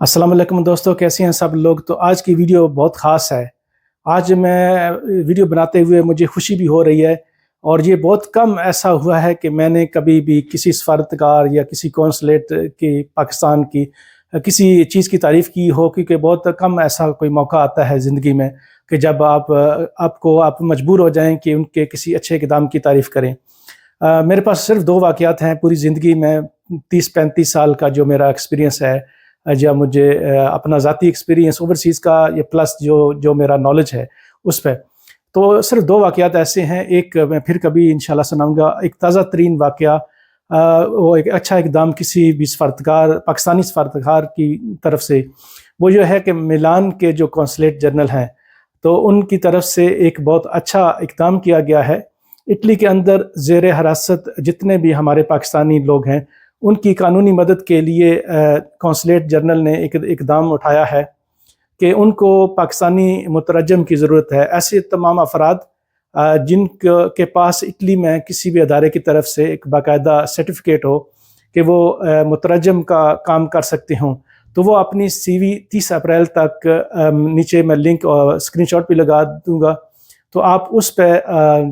अस्सलाम वालेकुम दोस्तों, कैसे हैं सब लोग। तो आज की वीडियो बहुत ख़ास है। आज मैं वीडियो बनाते हुए मुझे खुशी भी हो रही है, और ये बहुत कम ऐसा हुआ है कि मैंने कभी भी किसी सफारतकार या किसी कौंसलेट की पाकिस्तान की किसी चीज़ की तारीफ़ की हो, क्योंकि बहुत कम ऐसा कोई मौका आता है ज़िंदगी में कि जब आप मजबूर हो जाएं कि उनके किसी अच्छे इक़दाम की तारीफ़ करें। मेरे पास सिर्फ 2 वाक़यात हैं पूरी ज़िंदगी में, 30-35 साल का जो मेरा एक्सपीरियंस है, या मुझे अपना ज़ाती एक्सपीरियंस ओवरसीज़ का, या प्लस जो जो मेरा नॉलेज है उस पे। तो सिर्फ 2 वाक़यात ऐसे हैं। एक मैं फिर कभी इंशाल्लाह सुनाऊँगा। एक ताज़ा तरीन वाक़या, वो एक अच्छा इक़दाम किसी भी सफारतकार, पाकिस्तानी सफारतकार की तरफ से, वो ये है कि मिलान के जो कौंसलेट जनरल हैं, तो उनकी तरफ से एक बहुत अच्छा इक़दाम किया गया है। इटली के अंदर ज़ेर हिरासत जितने भी हमारे पाकिस्तानी लोग हैं, उनकी कानूनी मदद के लिए कौंसलेट जनरल ने एक इक़दाम उठाया है कि उनको पाकिस्तानी मुतरजम की ज़रूरत है। ऐसे तमाम अफराद के पास इटली में किसी भी अदारे की तरफ से एक बाकायदा सर्टिफिकेट हो कि वो मुतरजम का काम कर सकते हों, तो वो अपनी CV 30 अप्रैल तक, नीचे मैं लिंक और स्क्रीनशॉट भी लगा दूँगा, तो आप उस पे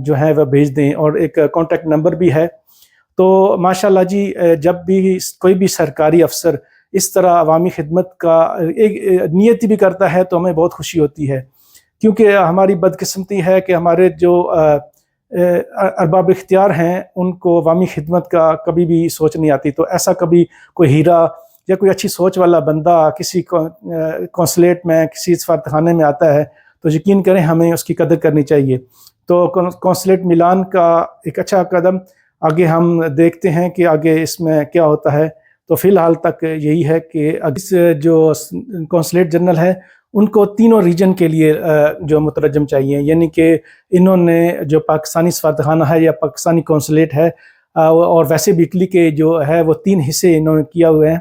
जो है वह भेज दें। और एक कॉन्टैक्ट नंबर भी है। तो माशाल्लाह जी, जब भी कोई भी सरकारी अफसर इस तरह अवामी खिदमत का एक नियति भी करता है, तो हमें बहुत खुशी होती है, क्योंकि हमारी बदकिस्मती है कि हमारे जो अरबाब इख्तियार हैं, उनको अवामी खिदमत का कभी भी सोच नहीं आती। तो ऐसा कभी कोई हीरा या कोई अच्छी सोच वाला बंदा किसी कौंसलेट में, किसी सफारतखाने में आता है, तो यकीन करें हमें उसकी कदर करनी चाहिए। तो कौंसलेट मिलान का एक अच्छा कदम। आगे हम देखते हैं कि आगे इसमें क्या होता है। तो फ़िलहाल तक यही है कि इस जो कौंसलेट जनरल है, उनको तीनों रीजन के लिए जो मुतरजम चाहिए, यानी कि इन्होंने जो पाकिस्तानी सफारतखाना है या पाकिस्तानी कौंसलेट है, और वैसे भी इटली के जो है वो 3 हिस्से इन्होंने किया हुए हैं।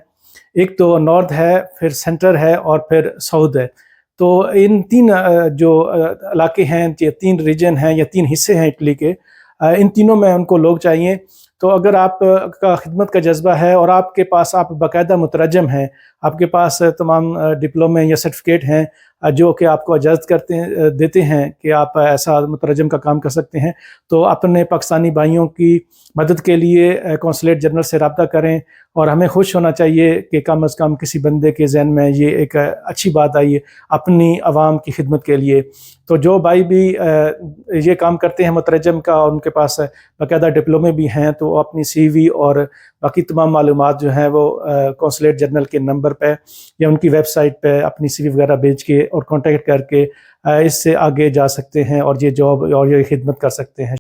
एक तो नॉर्थ है, फिर सेंटर है, और फिर साउथ है। तो इन 3 जो इलाके हैं, या 3 रीजन हैं, या 3 हिस्से हैं इटली के, इन तीनों में उनको लोग चाहिए। तो अगर आप का खिदमत का जज्बा है और आपके पास आप बाकायदा मुतरजम हैं, आपके पास तमाम डिप्लोमे या सर्टिफिकेट हैं जो कि आपको इजाज़त देते हैं कि आप ऐसा मुतरजम का काम कर सकते हैं, तो अपने पाकिस्तानी भाइयों की मदद के लिए कौंसलेट जनरल से रब्ता करें। और हमें खुश होना चाहिए कि कम अज़ कम किसी बंदे के ज़हन में ये एक अच्छी बात आई है अपनी आवाम की खिदमत के लिए। तो जो भाई भी ये काम करते हैं मुतरजम का, और उनके पास बाकायदा डिप्लोमे भी हैं, तो अपनी CV और बाकी तमाम मालूमात जो हैं वो कौंसलेट जनरल के नंबर पे या उनकी वेबसाइट पे अपनी CV वगैरह भेज के और कांटेक्ट करके इससे आगे जा सकते हैं, और ये जॉब और ये खिदमत कर सकते हैं।